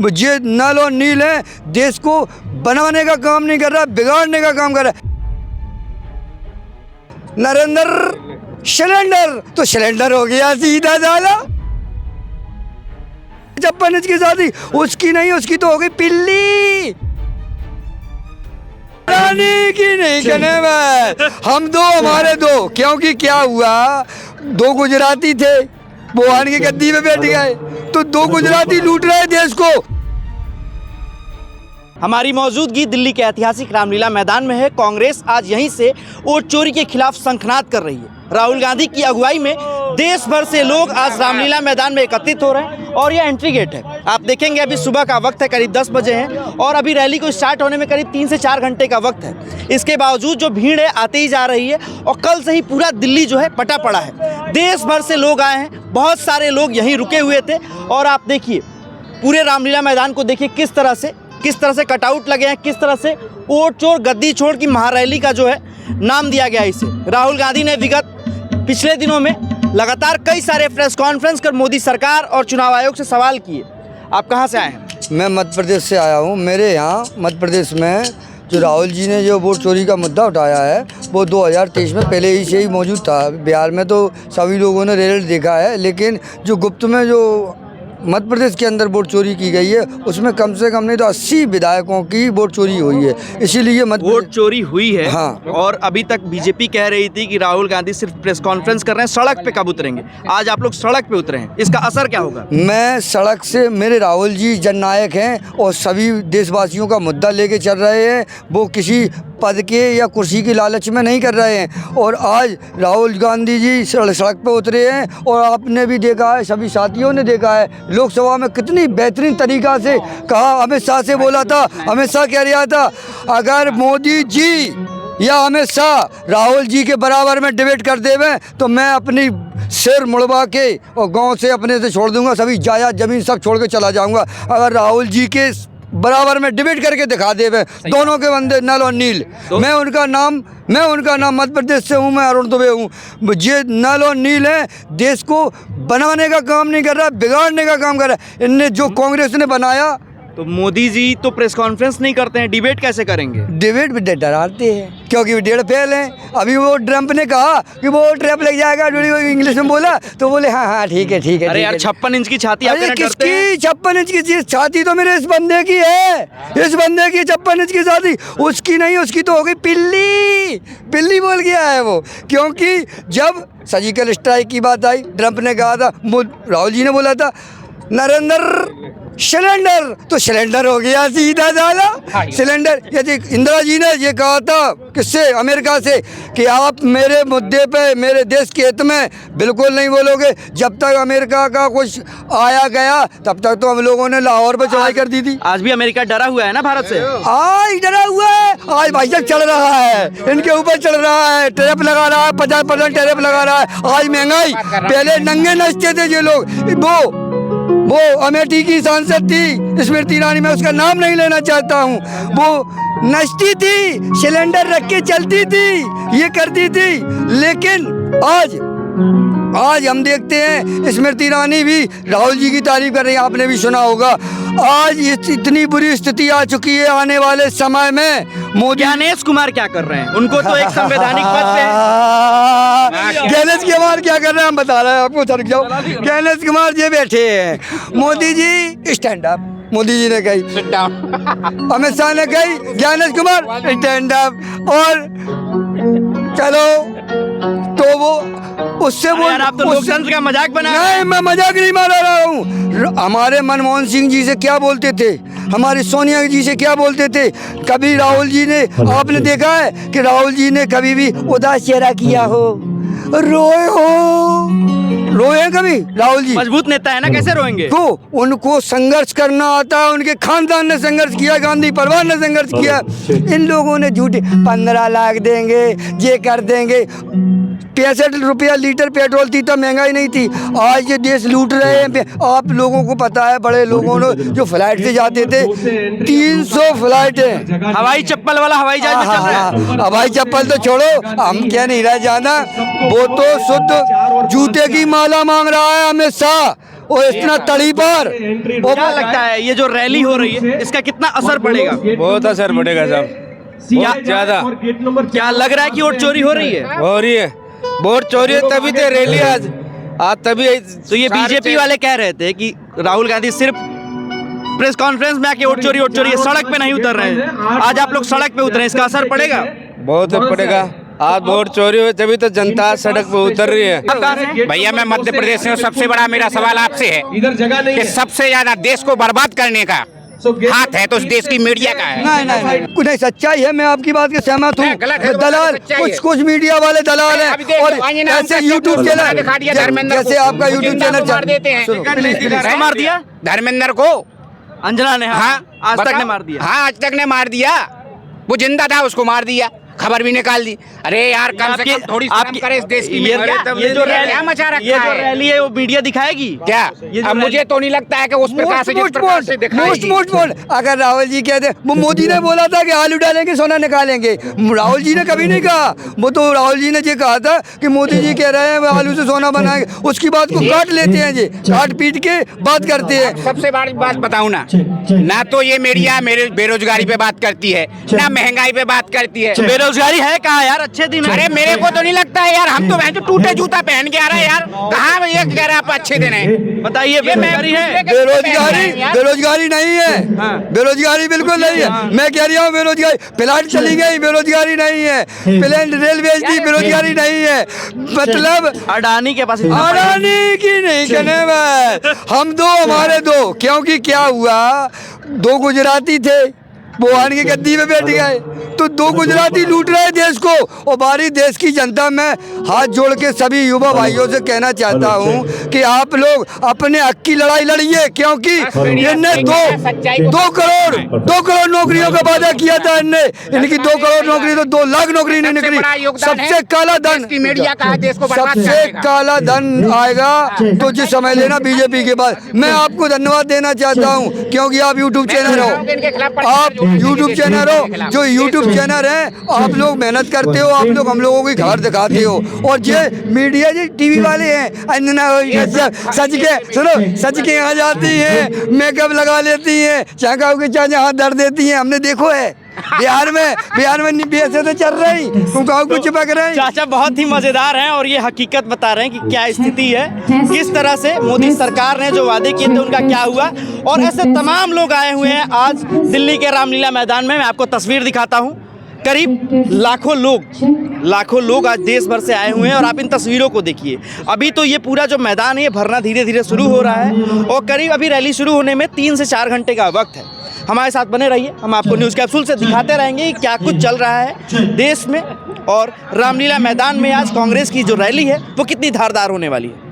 ये नल और नील है, देश को बनाने का काम नहीं कर रहा, बिगाड़ने का काम कर रहा है। नरेंद्र सिलेंडर तो सिलेंडर हो गया सीधा साला। 56 इंच की शादी उसकी नहीं, उसकी तो हो गई पिल्ली। रानी की नहीं कहने में हम दो, हमारे दो, क्योंकि क्या हुआ, दो गुजराती थे, वो आन की गद्दी में बैठ गए, तो दो गुजराती लूट रहे देश को। हमारी मौजूदगी दिल्ली के ऐतिहासिक रामलीला मैदान में है। कांग्रेस आज यहीं से वोट चोरी के खिलाफ शंखनाद कर रही है। राहुल गांधी की अगुवाई में देश भर से लोग आज रामलीला मैदान में एकत्रित हो रहे हैं और यह एंट्री गेट है। आप देखेंगे अभी सुबह का वक्त है, करीब 10 बजे है और अभी रैली को स्टार्ट होने में करीब 3 से 4 घंटे का वक्त है। इसके बावजूद जो भीड़ है आते ही जा रही है और कल से ही पूरा दिल्ली जो है पटा पड़ा है। देश भर से लोग आए हैं, बहुत सारे लोग यहीं रुके हुए थे और आप देखिए पूरे रामलीला मैदान को देखिए किस तरह से कटआउट लगे हैं, किस तरह से वोट चोर गद्दी छोड़ की महारैली का जो है नाम दिया गया इसे। राहुल गांधी ने विगत पिछले दिनों में लगातार कई सारे प्रेस कॉन्फ्रेंस कर मोदी सरकार और चुनाव आयोग से सवाल किए। आप कहां से आए हैं? मैं मध्य प्रदेश से आया हूं। मेरे यहाँ मध्य प्रदेश में जो राहुल जी ने जो वोट चोरी का मुद्दा उठाया है वो 2023 में पहले ही से ही मौजूद था। बिहार में तो सभी लोगों ने रिजल्ट देखा है, लेकिन जो गुप्त में जो मध्य प्रदेश के अंदर वोट चोरी की गई है उसमें कम से कम नहीं तो 80 विधायकों की वोट चोरी हुई है। इसीलिए वोट चोरी हुई है। हाँ। और अभी तक बीजेपी कह रही थी कि राहुल गांधी सिर्फ प्रेस कॉन्फ्रेंस कर रहे हैं, सड़क पे कब उतरेंगे। आज आप लोग सड़क पे उतरे हैं, इसका असर क्या होगा? मैं सड़क से, मेरे राहुल जी जननायक हैं और सभी देशवासियों का मुद्दा लेके चल रहे हैं। वो किसी पद के या कुर्सी की लालच में नहीं कर रहे हैं और आज राहुल गांधी जी सड़क पे उतरे हैं और आपने भी देखा है, सभी साथियों ने देखा है लोकसभा में कितनी बेहतरीन तरीक़ा से कहा। अमित शाह से बोला था, अमित शाह कह रहा था अगर मोदी जी या अमित शाह राहुल जी के बराबर में डिबेट कर देवे तो मैं अपनी सिर मुड़वा के और गांव से अपने से छोड़ दूंगा, सभी जायदाद ज़मीन सब छोड़ के चला जाऊंगा। अगर राहुल जी के बराबर में डिबेट करके दिखा देवे दोनों के बंदे नल और नील, मैं उनका नाम मध्य प्रदेश से हूँ, मैं अरुण दुबे हूँ। ये नल और नील है, देश को बनाने का काम नहीं कर रहा, बिगाड़ने का काम कर रहा है। इनने जो कांग्रेस ने बनाया। तो मोदी जी तो प्रेस कॉन्फ्रेंस नहीं करते हैं, डिबेट कैसे करेंगे? डिबेट भी डराते हैं क्योंकि वो 1.5 फेल हैं। अभी वो ट्रंप ने कहा कि वो ट्रैप लग जाएगा, इंग्लिश में बोला तो बोले हाँ ठीक है। अरे यार 56 इंच की छाती अरे किसकी 56 इंच की छाती? तो मेरे इस बंदे की है, इस बंदे की 56 इंच की छाती उसकी नहीं, उसकी तो हो गई पिल्ली बोल गया है वो। क्योंकि जब सर्जिकल स्ट्राइक की बात आई, ट्रंप ने कहा था, राहुल जी ने बोला था नरेंद्र सिलेंडर तो सिलेंडर हो गया सीधा साला। सिलेंडर यदि इंदिरा जी ने ये कहा था किससे, अमेरिका से, कि आप मेरे मुद्दे पे मेरे देश के हित में बिल्कुल नहीं बोलोगे। जब तक अमेरिका का कुछ आया गया तब तक तो हम लोगों ने लाहौर पे चढ़ाई कर दी थी। आज भी अमेरिका डरा हुआ है ना भारत से? आज डरा हुआ है, आज भाई साहब चढ़ रहा है, इनके ऊपर चढ़ रहा है, टैरिफ लगा रहा है, 50% टैरिफ लगा रहा है। आज महंगाई, पहले नंगे नचते थे ये लोग। वो अमेठी की सांसद थी स्मृति ईरानी, मैं उसका नाम नहीं लेना चाहता हूँ, वो नचती थी, सिलेंडर रख के चलती थी, ये करती थी। लेकिन आज हम देखते हैं स्मृति ईरानी भी राहुल जी की तारीफ कर रही है, आपने भी सुना होगा। आज इतनी बुरी स्थिति आ चुकी है, आने वाले समय में मोदी। ज्ञानेश कुमार क्या कर रहे हैं? उनको तो एक संवैधानिक पद पे ज्ञानेश कुमार क्या कर रहे हैं हम बता रहे हैं आपको, सर जाओ। ज्ञानेश कुमार जी बैठे हैं, Modi G stand up, Modi ji ने कही, अमित शाह ने कही, ज्ञानेश कुमार स्टैंड अप। और चलो तो वो उससे वो यार आप तो लोकतंत्र का मजाक बना। नहीं, मैं मजाक नहीं मारा रहा हूँ। हमारे मनमोहन सिंह जी से क्या बोलते थे, हमारी सोनिया जी से क्या बोलते थे। कभी राहुल जी ने, आपने देखा है कि राहुल जी ने कभी भी उदास चेहरा किया हो, रोए कभी? राहुल जी मजबूत नेता है ना, कैसे रोएंगे? तो उनको संघर्ष करना आता है, उनके खानदान ने संघर्ष किया, गांधी परिवार ने संघर्ष किया। इन लोगों ने झूठे 15 लाख देंगे, ये कर देंगे। 65 रुपया लीटर पेट्रोल थी तब महंगाई नहीं थी, आज ये देश लूट रहे हैं। आप लोगों को पता है, बड़े लोगों ने जो फ्लाइट से जाते थे, 300 फ्लाइट है, हवाई चप्पल वाला हवाई जहाज में चल रहा है। हवाई चप्पल तो छोड़ो, हम क्या नहीं रह जाना, वो तो शुद्ध जूते की माला मांग रहा है अमित शाह। और इतना तड़ी पर। और क्या लगता है ये जो रैली हो रही है इसका कितना असर पड़ेगा? बहुत असर पड़ेगा साहब, बहुत ज्यादा। क्या लग रहा है कि वोट चोरी हो रही है? हो रही है, वोट चोरी है, तभी तो रैली आज तभी। तो ये बीजेपी वाले कह रहे थे कि राहुल गांधी सिर्फ प्रेस कॉन्फ्रेंस में आके वोट चोरी है, सड़क पे नहीं उतर रहे हैं। आज आप लोग सड़क पे उतरे, इसका असर पड़ेगा? बहुत पड़ेगा। आज वोट चोरी हुई तभी तो जनता सड़क पे उतर रही है। आप कहाँ से? भैया मैं मध्य प्रदेश से हूँ। सबसे बड़ा मेरा सवाल आपसे है कि सबसे ज्यादा देश को बर्बाद करने का हाथ है तो उस देश की मीडिया का है। नहीं, कुछ नहीं, सच्चाई है। मैं आपकी बात के सहमत हूँ। गलत है, दलाल, सच्चाई है। कुछ मीडिया वाले दलाल अभी हैं देखो, और आइए ना, ऐसे उनका यूट्यूब चैनल चैनल दिखा दिया धर्मेंद्र जैसे को। आपका यूट्यूब जिंदा चैनल को मार देते हैं। सुनो, किसने मार दिया? धर्मेंद्र को। अंजना ने? हाँ, आज तक बताओ। ने मार दिया? हाँ, आज तक ने मार दिया। वो जिंदा था, उसको मार दिया, खबर भी निकाल दी। अरे यार कम से कम थोड़ी शर्म करे इस देश की मीडिया। ये जो रैली क्या मचा रखा ये जो है? रैली है वो मीडिया दिखाएगी क्या? ये जो अब मुझे तो नहीं लगता है कि उस प्रकार से जिस प्रकार से दिखाएगी। मोस्ट अगर राहुल जी कहते, वो मोदी ने बोला था कि आलू डालेंगे सोना निकालेंगे, राहुल जी ने कभी नहीं कहा। वो तो राहुल जी ने ये कहा था कि मोदी जी कह रहे हैं वो आलू से सोना बनाएंगे, उसकी बात को काट लेते हैं जी, काट पीट के बात करते हैं। सबसे बड़ी बात बताऊं ना तो ये मीडिया मेरे बेरोजगारी पे बात करती है, ना महंगाई पे बात करती है। बेरोजगारी है कहाँ यार? अच्छे दिन है। अरे मेरे को तो नहीं लगता है यार, हम तो बहन टूटे जूता पहन के आ रहे हैं यार। कहाँ ये कह रहे हैं आप अच्छे दिन है? बताइए बेरोजगारी है? बेरोजगारी नहीं है, बेरोजगारी बिल्कुल नहीं है। मैं कह रहा हूँ बेरोजगारी, प्लाट चली गई, बेरोजगारी नहीं है, प्लेन रेलवे की बेरोजगारी नहीं है। मतलब अडानी के पास अडानी की नहीं कहने में, हम दो हमारे दो, क्योंकि क्या हुआ, दो गुजराती थे, वो आन के गद्दी में बैठ गए, तो दो गुजराती लूट रहे देश को। और बारी देश की जनता में हाथ जोड़ के सभी युवा भाइयों से कहना चाहता हूँ कि आप लोग अपने हक की लड़ाई लड़िए, क्योंकि इनने दो करोड़ नौकरियों का वादा किया था। इनने इनकी 2 करोड़ नौकरी तो 2 लाख नौकरी नहीं निकली। सबसे काला धन, मीडिया का है देश को बर्बाद सबसे करने का। काला धन आएगा तो जिस समय लेना बीजेपी के बाद। मैं आपको धन्यवाद देना चाहता हूँ क्योंकि आप यूट्यूब चैनल हो, आप यूट्यूब चैनल हो, जो यूट्यूब चैनल है, आप लोग मेहनत करते हो, आप लोग हम लोगों की खबर दिखाते हो। और ये मीडिया जी टीवी वाले हैं, अंजना सच के सुनो, सच के यहाँ जाती हैं, मेकअप लगा लेती हैं, चाका के चाचा हाथ धर देती हैं। हमने देखो है बिहार में ऐसे तो चल रही, कुछ चिपक रही। चाचा बहुत ही मजेदार हैं और ये हकीकत बता रहे हैं कि क्या स्थिति है, किस तरह से मोदी सरकार ने जो वादे किए थे उनका क्या हुआ। और ऐसे तमाम लोग आए हुए हैं आज दिल्ली के रामलीला मैदान में। मैं आपको तस्वीर दिखाता हूँ, करीब लाखों लोग आज देश भर से आए हुए हैं। और आप इन तस्वीरों को देखिए, अभी तो ये पूरा जो मैदान है ये भरना धीरे धीरे शुरू हो रहा है और करीब अभी रैली शुरू होने में 3 से 4 घंटे का वक्त है। हमारे साथ बने रहिए, हम आपको न्यूज़ कैप्सूल से दिखाते रहेंगे कि क्या कुछ चल रहा है देश में। और रामलीला मैदान में आज कांग्रेस की जो रैली है वो कितनी धारदार होने वाली है।